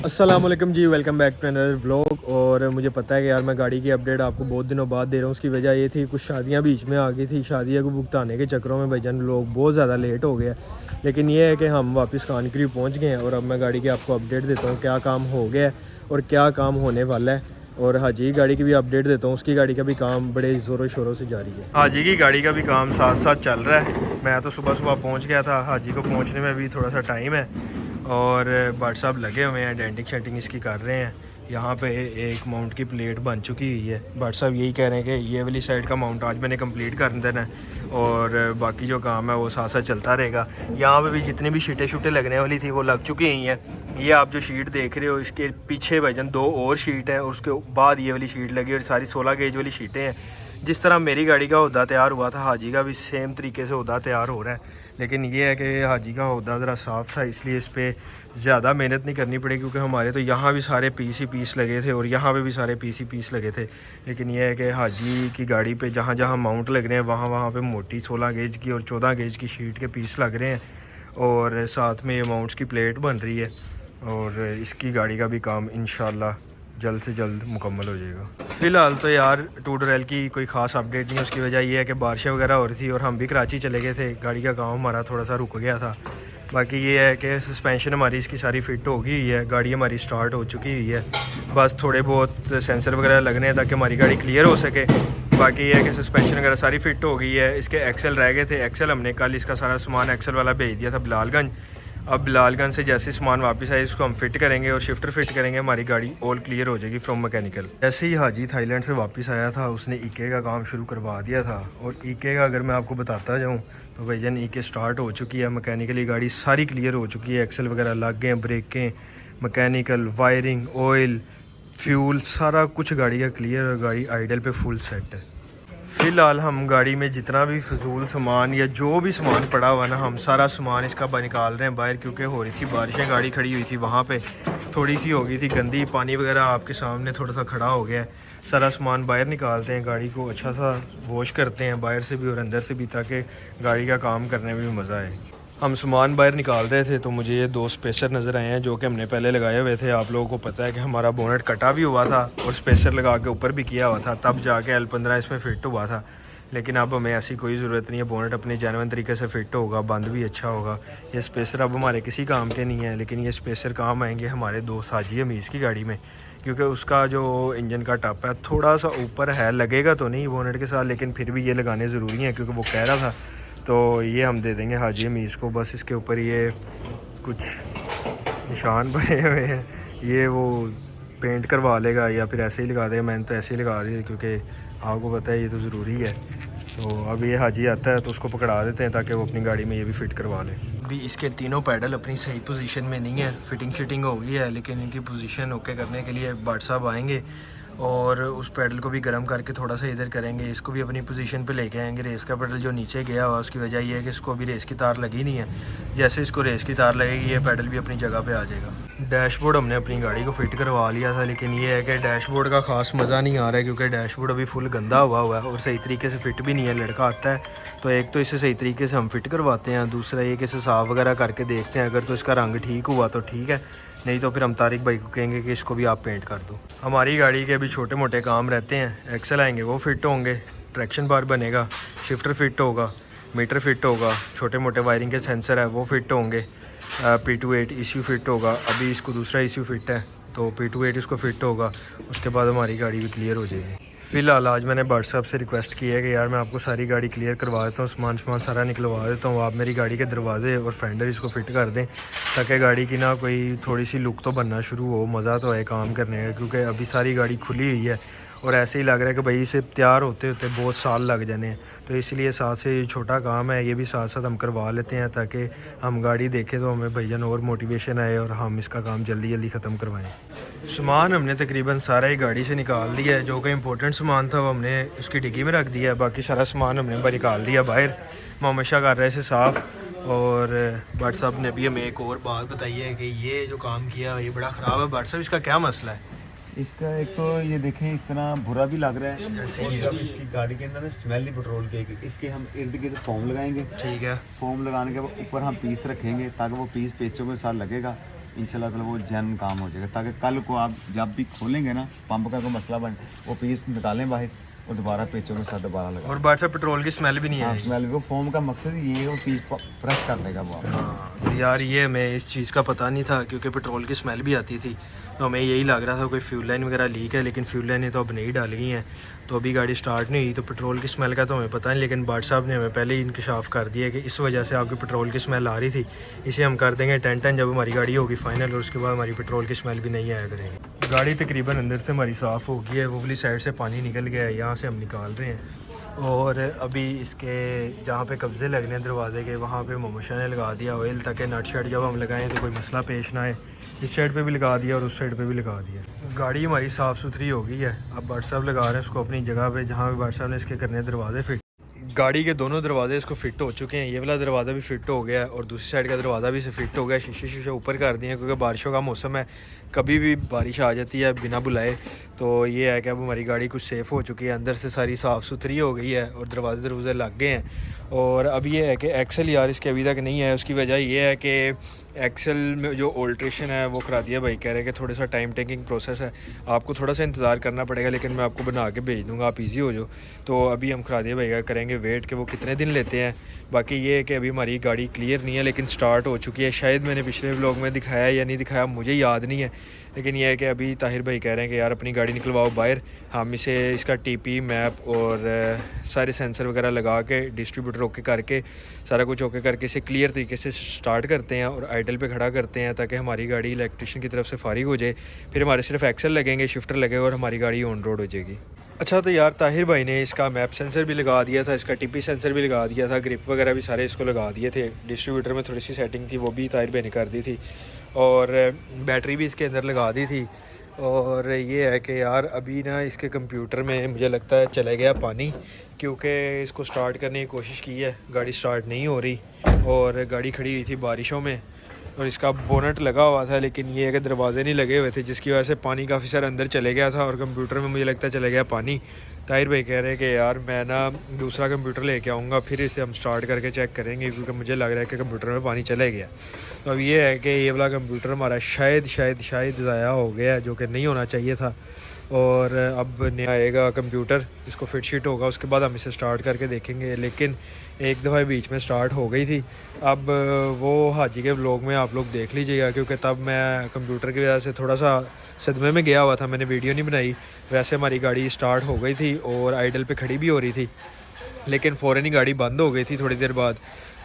अस्सलाम वालेकुम जी, welcome back to another vlog. और मुझे पता है कि यार मैं गाड़ी की अपडेट आपको बहुत दिनों बाद दे रहा हूँ। उसकी वजह ये थी कुछ शादियाँ बीच में आ गई थी। शादियों को भुगताने के चक्करों में भाईजान लोग बहुत ज़्यादा लेट हो गए। लेकिन ये है कि हम वापस खान करीब पहुँच गए हैं और अब मैं गाड़ी की आपको अपडेट देता हूँ क्या काम हो गया है और क्या काम होने वाला है। और हाजी गाड़ी की भी अपडेट देता हूँ, उसकी गाड़ी का भी काम बड़े ज़ोरों शोरों से जारी है। हाजी की गाड़ी का भी काम साथ साथ चल रहा है। मैं तो सुबह सुबह पहुँच गया था, हाजी को पहुँचने में भी थोड़ा सा टाइम है और भाई साहब लगे हुए हैं, डेंटिंग शेंटिंग इसकी कर रहे हैं। यहाँ पे एक माउंट की प्लेट बन चुकी हुई है। भाई साहब यही कह रहे हैं कि ये वाली साइड का माउंट आज मैंने कंप्लीट कर देना है और बाकी जो काम है वो साथ साथ चलता रहेगा। यहाँ पे भी जितनी भी शीटें शूटें लगने वाली थी वो लग चुकी ही हैं। ये आप जो शीट देख रहे हो इसके पीछे भाईजान 2 और शीट है और उसके बाद ये वाली शीट लगी और सारी 16 गेज वाली शीटें हैं। जिस तरह मेरी गाड़ी का होदा तैयार हुआ था, हाजी का भी सेम तरीके से होदा तैयार हो रहा है। लेकिन ये है कि हाजी का होदा ज़रा साफ़ था, इसलिए इस पर ज़्यादा मेहनत नहीं करनी पड़ी, क्योंकि हमारे तो यहाँ भी सारे पीस लगे थे और यहाँ पे भी सारे पीस लगे थे। लेकिन यह है कि हाजी की गाड़ी पे जहाँ जहाँ माउंट लग रहे हैं वहाँ पे मोटी 16 गेज की और 14 गेज की शीट के पीस लग रहे हैं और साथ में ये माउंट्स की प्लेट बन रही है और इसकी गाड़ी का भी काम इंशाल्लाह जल्द से जल्द मुकम्मल हो जाएगा। फ़िलहाल तो यार टूडरल की कोई ख़ास अपडेट नहीं है। उसकी वजह यह है कि बारिशें वगैरह हो रही थी और हम भी कराची चले गए थे, गाड़ी का काम हमारा थोड़ा सा रुक गया था। बाकी ये है कि सस्पेंशन हमारी इसकी सारी फिट हो गई हुई है, गाड़ी हमारी स्टार्ट हो चुकी हुई है। बस थोड़े बहुत सेंसर वगैरह लगने हैं ताकि हमारी गाड़ी क्लियर हो सके। बाकी ये है कि सस्पेंशन वगैरह सारी फिट हो गई है। इसके एक्सल रह गए थे, एक्सल हमने कल इसका सारा सामान एक्सल वाला भेज दिया था बिलालगंज। अब बिलालगंज से जैसे सामान वापस आए इसको हम फिट करेंगे और शिफ्टर फिट करेंगे, हमारी गाड़ी ऑल क्लियर हो जाएगी फ्रॉम मैकेनिकल। जैसे ही हाजी थाईलैंड से वापस आया था उसने ईके का काम शुरू करवा दिया था और ईके का अगर मैं आपको बताता जाऊँ तो भाईजान ईके स्टार्ट हो चुकी है, मैकेनिकली गाड़ी सारी क्लियर हो चुकी है। एक्सल वगैरह लग गए, ब्रेकें, मैकेनिकल, वायरिंग, ऑयल, फ्यूल, सारा कुछ गाड़ी का क्लियर और गाड़ी आइडल पे फुल सेट है। फ़िलहाल हम गाड़ी में जितना भी फजूल सामान या जो भी सामान पड़ा हुआ ना, हम सारा सामान इसका निकाल रहे हैं बाहर, क्योंकि हो रही थी बारिशें, गाड़ी खड़ी हुई थी वहाँ पे थोड़ी सी हो गई थी गंदी, पानी वगैरह आपके सामने थोड़ा सा खड़ा हो गया है। सारा सामान बाहर निकालते हैं, गाड़ी को अच्छा सा वॉश करते हैं बाहर से भी और अंदर से भी, ताकि गाड़ी का काम करने में भी मज़ा आए। हम सामान बाहर निकाल रहे थे तो मुझे ये 2 स्पेसर नज़र आए हैं जो कि हमने पहले लगाए हुए थे। आप लोगों को पता है कि हमारा बोनेट कटा भी हुआ था और स्पेसर लगा के ऊपर भी किया हुआ था, तब जाके L15 इसमें फ़िट हुआ था। लेकिन अब हमें ऐसी कोई ज़रूरत नहीं है, बोनेट अपने जेन्युइन तरीके से फ़िट होगा, बंद भी अच्छा होगा। ये स्पेसर अब हमारे किसी काम के नहीं है, लेकिन ये स्पेसर काम आएंगे हमारे दोस्त हाजी हमीज़ की गाड़ी में, क्योंकि उसका जो इंजन का टप है थोड़ा सा ऊपर है, लगेगा तो नहीं बोनेट के साथ, लेकिन फिर भी ये लगाने ज़रूरी है क्योंकि वो कह रहा था। तो ये हम दे देंगे हाजी हमीज़ को। बस इसके ऊपर ये कुछ निशान बने हुए हैं, ये वो पेंट करवा लेगा या फिर ऐसे ही लगा देगा। मैंने तो ऐसे ही लगा दी क्योंकि आपको पता है ये तो ज़रूरी है। तो अब ये हाजी आता है तो उसको पकड़ा देते हैं ताकि वो अपनी गाड़ी में ये भी फ़िट करवा ले। अभी इसके तीनों पैडल अपनी सही पोजीशन में नहीं है, फिटिंग शिटिंग हो गई है, लेकिन इनकी पोजीशन ओके करने के लिए भाट साहब आएंगे और उस पैडल को भी गर्म करके थोड़ा सा इधर करेंगे, इसको भी अपनी पोजीशन पे लेके आएंगे। रेस का पैडल जो नीचे गया हुआ उसकी वजह यह है कि इसको अभी रेस की तार लगी नहीं है, जैसे इसको रेस की तार लगेगी ये पैडल भी अपनी जगह पे आ जाएगा। डैशबोर्ड हमने अपनी गाड़ी को फिट करवा लिया था, लेकिन ये है कि डैशबोर्ड का ख़ास मज़ा नहीं आ रहा है क्योंकि डैशबोर्ड अभी फुल गंदा हुआ है और सही तरीके से फिट भी नहीं है। लड़का आता है तो एक तो इसे सही तरीके से हम फिट करवाते हैं, दूसरा ये कि इसे साफ़ वगैरह करके देखते हैं, अगर तो इसका रंग ठीक हुआ तो ठीक है, नहीं तो फिर हम तारिक भाई को कहेंगे कि इसको भी आप पेंट कर दो। हमारी गाड़ी के अभी छोटे मोटे काम रहते हैं, एक्सल आएंगे वो फिट होंगे, ट्रैक्शन बार बनेगा, शिफ्टर फिट होगा, मीटर फिट होगा, छोटे मोटे वायरिंग के सेंसर है वो फिट होंगे, P28 इशू फिट होगा। अभी इसको दूसरा इशू फिट है तो P28 इसको फिट होगा, उसके बाद हमारी गाड़ी भी क्लियर हो जाएगी। फ़िलहाल आज मैंने भाट साहब से रिक्वेस्ट की है कि यार मैं आपको सारी गाड़ी क्लियर करवा देता हूँ, सामान सारा निकलवा देता हूँ, आप मेरी गाड़ी के दरवाजे और फेंडर इसको फिट कर दें ताकि गाड़ी की ना कोई थोड़ी सी लुक तो बनना शुरू हो, मज़ा तो है काम करने का, क्योंकि अभी सारी गाड़ी खुली हुई है और ऐसे ही लग रहा है कि भाई इसे तैयार होते होते बहुत साल लग जाने हैं। तो इसलिए साथ से छोटा काम है ये भी साथ साथ हम करवा लेते हैं ताकि हम गाड़ी देखें तो हमें भैया और मोटिवेशन आए और हम इसका काम जल्दी जल्दी ख़त्म करवाएं। सामान हमने तकरीबन सारा ही गाड़ी से निकाल दिया है, जो कि इम्पोर्टेंट सामान था वो हमने उसकी डिग्गी में रख दिया है, बाकी सारा सामान हमने निकाल दिया बाहर। मोहम्मद शाह कर रहे थे साफ़ और भाट साहब ने अभी हमें एक और बात बताई है कि ये जो काम किया ये बड़ा ख़राब है। भाट साहब इसका क्या मसला है? इसका एक तो ये देखें इस तरह बुरा भी लग रहा है और जब इसकी गाड़ी के अंदर स्मेल नहीं पेट्रोल की, इसके हम इर्द गिर्द फोम लगाएंगे। ठीक है, फोम लगाने के ऊपर हम पीस रखेंगे ताकि वो पीस पेचों के साथ लगेगा इंशाल्लाह ताला वो जैन काम हो जाएगा, ताकि कल को आप जब भी खोलेंगे ना पंप का कोई मसला बन, वो पीस निकालें बाहर और दोबारा पेचों के साथ दोबारा लगा। और बाहर से पेट्रोल की स्मेल भी नहीं हाँ है। स्मेल, वो फोम का मकसद ये है, वो पीस प्रेस कर देगा वो आपको। हाँ तो यार ये हमें इस चीज़ का पता नहीं था, क्योंकि पेट्रोल की स्मेल भी आती थी, तो हमें यही लग रहा था कोई फ्यूल लाइन वगैरह लीक है, लेकिन फ्यूल लाइनें तो अब नहीं डाल गई हैं, तो अभी गाड़ी स्टार्ट नहीं हुई, तो पेट्रोल की स्मेल का तो हमें पता नहीं, लेकिन बाट साहब ने हमें पहले ही इंकशाफ कर दिया कि इस वजह से आपकी पेट्रोल की स्मेल आ रही थी। इसे हम कर देंगे 10 जब हमारी गाड़ी होगी फाइनल, और उसके बाद हमारी पेट्रोल की स्मेल भी नहीं आया करेगी। गाड़ी तकरीबन अंदर से हमारी साफ़ हो गई है, वो वाली साइड से पानी निकल गया है, यहाँ से हम निकाल रहे हैं। और अभी इसके जहाँ पे कब्ज़े लगने हैं दरवाजे के, वहाँ पे मोमोशा ने लगा दिया ऑयल, ताकि नट शट जब हम लगाएं तो कोई मसला पेश ना आए। इस साइड पे भी लगा दिया और उस साइड पे भी लगा दिया। गाड़ी हमारी साफ़ सुथरी हो गई है। अब बाट साहब लगा रहे हैं उसको अपनी जगह पे, जहाँ पे बाट साहब ने इसके करने हैं दरवाजे फिट। गाड़ी के दोनों दरवाजे इसको फिट हो चुके हैं, ये वाला दरवाज़ा भी फिट हो गया है और दूसरी साइड का दरवाज़ा भी इसे फिट हो गया है। शीशे ऊपर कर दिए हैं, क्योंकि बारिशों का मौसम है, कभी भी बारिश आ जाती है बिना बुलाए। तो ये है कि अब हमारी गाड़ी कुछ सेफ़ हो चुकी है, अंदर से सारी साफ़ सुथरी हो गई है और दरवाजे लग गए हैं। और अब ये है कि एक्सल यार इसके अभी तक नहीं है, उसकी वजह ये है कि एक्सल में जो ऑल्ट्रेशन है वो करा दिया भाई, कह रहे हैं कि थोड़ा सा टाइम टेकिंग प्रोसेस है, आपको थोड़ा सा इंतज़ार करना पड़ेगा, लेकिन मैं आपको बना के भेज दूंगा, आप इजी हो जाओ। तो अभी हम करा दिया भाई का करेंगे वेट कि वो कितने दिन लेते हैं। बाकी ये है कि अभी हमारी गाड़ी क्लियर नहीं है, लेकिन स्टार्ट हो चुकी है। शायद मैंने पिछले व्लॉग में दिखाया या नहीं दिखाया, मुझे याद नहीं है, लेकिन यह है कि अभी ताहिर भाई कह रहे हैं कि यार अपनी गाड़ी निकलवाओ बाहर, हम इसे इसका टीपी मैप और सारे सेंसर वगैरह लगा के डिस्ट्रीब्यूटर ओके करके सारा कुछ ओके करके इसे क्लियर तरीके से स्टार्ट करते हैं और आइडल पे खड़ा करते हैं, ताकि हमारी गाड़ी इलेक्ट्रिशियन की तरफ से फारिग हो जाए। फिर हमारे सिर्फ एक्सल लगेंगे, शिफ्टर लगेगा और हमारी गाड़ी ऑन रोड हो जाएगी। अच्छा तो यार ताहिर भाई ने इसका मैप सेंसर भी लगा दिया था, इसका टीपी सेंसर भी लगा दिया था, ग्रिप वगैरह भी सारे इसको लगा दिए थे। डिस्ट्रीब्यूटर में थोड़ी सी सेटिंग थी वो भी ताहिर भाई ने कर दी थी, और बैटरी भी इसके अंदर लगा दी थी। और ये है कि यार अभी ना इसके कंप्यूटर में मुझे लगता है चला गया पानी, क्योंकि इसको स्टार्ट करने की कोशिश की है, गाड़ी स्टार्ट नहीं हो रही, और गाड़ी खड़ी हुई थी बारिशों में और इसका बोनट लगा हुआ था, लेकिन ये है कि दरवाजे नहीं लगे हुए थे, जिसकी वजह से पानी काफ़ी सारा अंदर चले गया था और कंप्यूटर में मुझे लगता है चले गया पानी। ताहिर भाई कह रहे हैं कि यार मैं ना दूसरा कंप्यूटर लेके आऊँगा, फिर इसे हम स्टार्ट करके चेक करेंगे, क्योंकि मुझे लग रहा है कि कंप्यूटर में पानी चले गया। तो अब ये है कि ये वाला कंप्यूटर हमारा शायद ज़ाया हो गया, जो कि नहीं होना चाहिए था। और अब नया आएगा कंप्यूटर, इसको फिट शीट होगा, उसके बाद हम इसे स्टार्ट करके देखेंगे। लेकिन एक दफ़ा बीच में स्टार्ट हो गई थी, अब वो हाजी के व्लॉग में आप लोग देख लीजिएगा, क्योंकि तब मैं कंप्यूटर की वजह से थोड़ा सा सदमे में गया हुआ था, मैंने वीडियो नहीं बनाई। वैसे हमारी गाड़ी स्टार्ट हो गई थी और आइडल पे खड़ी भी हो रही थी, लेकिन फ़ौरन ही गाड़ी बंद हो गई थी थोड़ी देर बाद।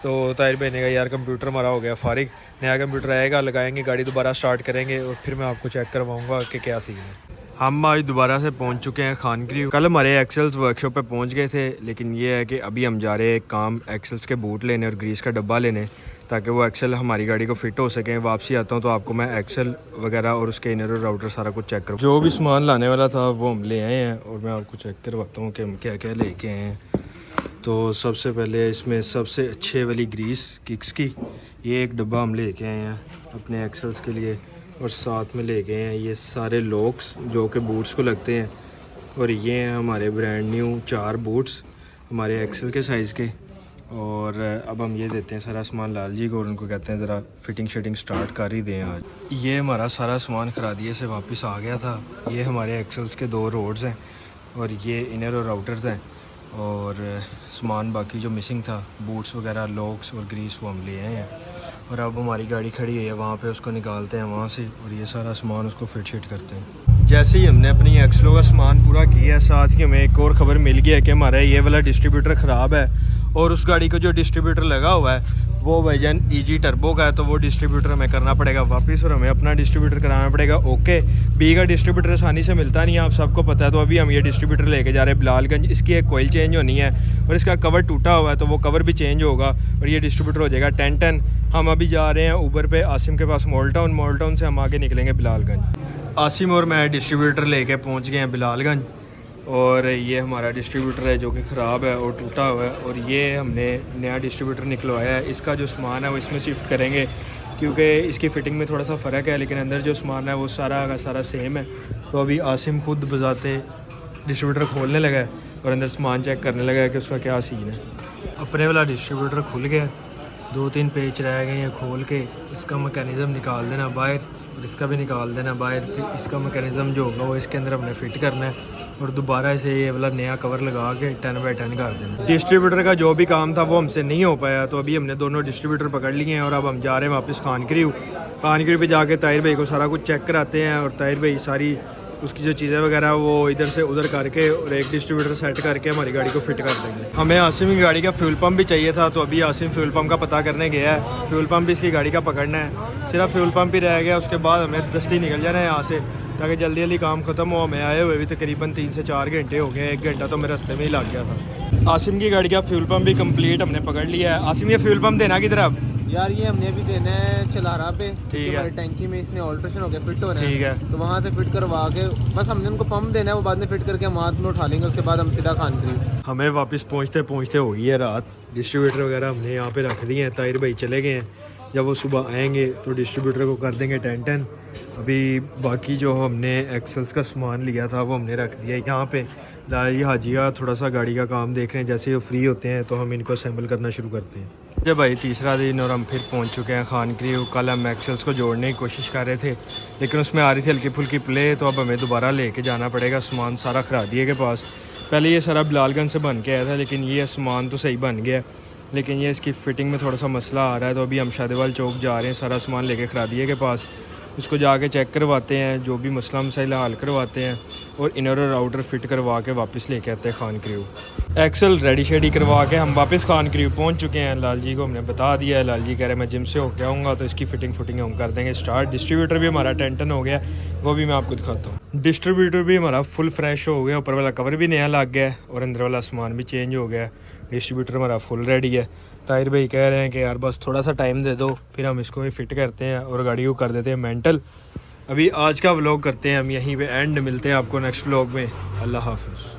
तो ताहिर भाई ने कहा यार कंप्यूटर हमारा हो गया फारिग, नया कंप्यूटर आएगा, लगाएंगे, गाड़ी दोबारा स्टार्ट करेंगे और फिर मैं आपको चेक करवाऊँगा कि क्या सीन है। हम आज दोबारा से पहुंच चुके हैं खानगिरी। कल हमारे एक्सेल्स वर्कशॉप पे पहुंच गए थे, लेकिन ये है कि अभी हम जा रहे हैं काम एक्सेल्स के बूट लेने और ग्रीस का डब्बा लेने, ताकि वो एक्सेल हमारी गाड़ी को फिट हो सकें। वापसी आता हूँ तो आपको मैं एक्सेल वगैरह और उसके इनर और राउटर सारा कुछ चेक करूँ। जो भी सामान लाने वाला था वो हम ले आए हैं, और मैं आपको चेक करवाता हूँ कि हम क्या क्या लेके आए हैं। तो सबसे पहले इसमें सबसे अच्छे वाली ग्रीस किक्स की ये एक डब्बा हम लेके आए हैं अपने एक्सेल्स के लिए, और साथ में ले गए हैं ये सारे लॉक्स जो कि बूट्स को लगते हैं, और ये हैं हमारे ब्रांड न्यू 4 बूट्स हमारे एक्सेल के साइज़ के। और अब हम ये देते हैं सारा सामान लाल जी को, और उनको कहते हैं ज़रा फिटिंग शटिंग स्टार्ट कर ही दें आज। ये हमारा सारा सामान खरादिए से वापस आ गया था। ये हमारे एक्सेल्स के 2 रोड्स हैं, और ये इनर और आउटर्स हैं, और सामान बाकी जो मिसिंग था बूट्स वगैरह लॉक्स और ग्रीस वो हम ले आए हैं। और अब हमारी गाड़ी खड़ी है वहाँ पे, उसको निकालते हैं वहाँ से और ये सारा सामान उसको फिट शिट करते हैं। जैसे ही हमने अपनी एक्सलो का सामान पूरा किया, साथ ही हमें एक और ख़बर मिल गया कि हमारा ये वाला डिस्ट्रीब्यूटर ख़राब है, और उस गाड़ी को जो डिस्ट्रीब्यूटर लगा हुआ है वो भाईजान ईजी टर्बो का है, तो वो डिस्ट्रीब्यूटर हमें करना पड़ेगा वापस और हमें अपना डिस्ट्रीब्यूटर कराना पड़ेगा। ओके, बी का डिस्ट्रीब्यूटर आसानी से मिलता नहीं है, आप सबको पता है। तो अभी हम ये डिस्ट्रीब्यूटर लेके जा रहे हैं बिलालगंज। इसकी एक कोयल चेंज होनी है और इसका कवर टूटा हुआ है, तो वो कवर भी चेंज होगा और ये डिस्ट्रीब्यूटर हो जाएगा 10-10। हम अभी जा रहे हैं ऊबर पे आसिम के पास मॉल टाउन से हम आगे निकलेंगे बिलालगंज। आसिम और मैं डिस्ट्रीब्यूटर लेके पहुँच गए हैं बिलालगंज, और ये हमारा डिस्ट्रीब्यूटर है जो कि ख़राब है और टूटा हुआ है, और ये हमने नया डिस्ट्रीब्यूटर निकलवाया है। इसका जो सामान है वो इसमें शिफ्ट करेंगे, क्योंकि इसकी फ़िटिंग में थोड़ा सा फ़र्क है, लेकिन अंदर जो सामान है वो सारा का सारा सेम है। तो अभी आसिम खुद बजाते डिस्ट्रीब्यूटर खोलने लगा है और अंदर सामान चेक करने लगा है कि उसका क्या सीन है। अपने वाला डिस्ट्रीब्यूटर खुल गया 2-3 पेच रह गए हैं खोल के, इसका मैकेनिज़्म निकाल देना बाहर और इसका भी निकाल देना बाहर। फिर इसका मैकेनिज़्म जो होगा वो इसके अंदर हमने फिट करना है और दोबारा इसे ये वाला नया कवर लगा के 10x10 कर देना। डिस्ट्रीब्यूटर का जो भी काम था वो हमसे नहीं हो पाया, तो अभी हमने दोनों डिस्ट्रीब्यूटर पकड़ लिए हैं और अब हम जा रहे हैं वापस खान क्रिव पे जाके ताहिर भाई को सारा कुछ चेक कराते हैं और ताहिर भाई सारी उसकी जो चीज़ें वगैरह वो इधर से उधर करके और एक डिस्ट्रीब्यूटर सेट करके हमारी गाड़ी को फिट कर देंगे। हमें आसिम की गाड़ी का फ्यूल पम्प भी चाहिए था, तो अभी आसिम फ्यूल पम्प का पता करने गया है। फ्यूल पम्प भी इसकी गाड़ी का पकड़ना है, सिर्फ फ्यूल पम्प ही रह गया, उसके बाद हमें दस्ती निकल जाना है यहाँ से ताकि जल्दी जल्दी काम ख़त्म हो। हमें आए हुए भी तकरीबन 3 से 4 घंटे हो गए, 1 घंटा तो मेरे रास्ते में ही लग गया था। आसिम की गाड़ी का फ्यूल पम्प भी कंप्लीट हमने पकड़ लिया है। आसिम ये फ्यूल पम्प देना किधर अब? यार ये हमने भी देना है चलारा पे, ठीक है। हमारी टैंकी में इसने ऑल्ट्रेशन हो गया, फिट हो रहा है, ठीक है। तो वहाँ से फिट करवा के बस हमने उनको पंप देना है, वो बाद में फिट करके हम हाथ में उठा लेंगे, उसके बाद हम सीधा खान क्रिव। हमें वापस पहुँचते पहुँचते हो गई है रात। डिस्ट्रीब्यूटर वगैरह हमने यहाँ पे रख दिए हैं, ताहिर भाई चले गए हैं। जब वो सुबह आएंगे तो डिस्ट्रीब्यूटर को कर देंगे 10-10। अभी बाकी जो हमने एक्सेल्स का सामान लिया था वो हमने रख दिया है यहाँ पे। लाली हाजी का थोड़ा सा गाड़ी का काम देख रहे हैं, जैसे वो फ्री होते हैं तो हम इनको असेंबल करना शुरू करते हैं। जब भाई तीसरा दिन और हम फिर पहुंच चुके हैं खान क्रिव। कल हम एक्सेल्स को जोड़ने की कोशिश कर रहे थे लेकिन उसमें आ रही थी हल्की फुल्की प्ले, तो अब हमें दोबारा लेके जाना पड़ेगा। सामान सारा खरादिए के पास, पहले ये सारा बिलालगंज से बन के आया था लेकिन ये सामान तो सही बन गया, लेकिन ये इसकी फ़िटिंग में थोड़ा सा मसला आ रहा है। तो अभी हम शादेवाल चौक जा रहे हैं सारा सामान लेके खरादिए के पास, उसको जाके चेक करवाते हैं, जो भी मसला मसाइला हल करवाते हैं और इनर और आउटर फिट करवा के वापस लेके आते हैं खान क्रिव। एक्सल रेडी शेडी करवा के हम वापस खान क्रिव पहुंच चुके हैं। लाल जी को हमने बता दिया है, लाल जी कह रहे हैं मैं जिम से होके आऊँगा तो इसकी फ़िटिंग हम कर देंगे स्टार्ट। डिस्ट्रीब्यूटर भी हमारा 10-10 हो गया, वो भी मैं आपको दिखाता हूँ। डिस्ट्रीब्यूटर भी हमारा फुल फ्रेश हो गया, ऊपर वाला कवर भी नया लग गया और अंदर वाला सामान भी चेंज हो गया। डिस्ट्रीब्यूटर हमारा फुल रेडी है। ताहिर भाई कह रहे हैं कि यार बस थोड़ा सा टाइम दे दो, फिर हम इसको भी फिट करते हैं और गाड़ी को कर देते हैं मेंटल। अभी आज का व्लॉग करते हैं हम यहीं पे एंड, मिलते हैं आपको नेक्स्ट व्लॉग में। अल्लाह हाफ़िज़।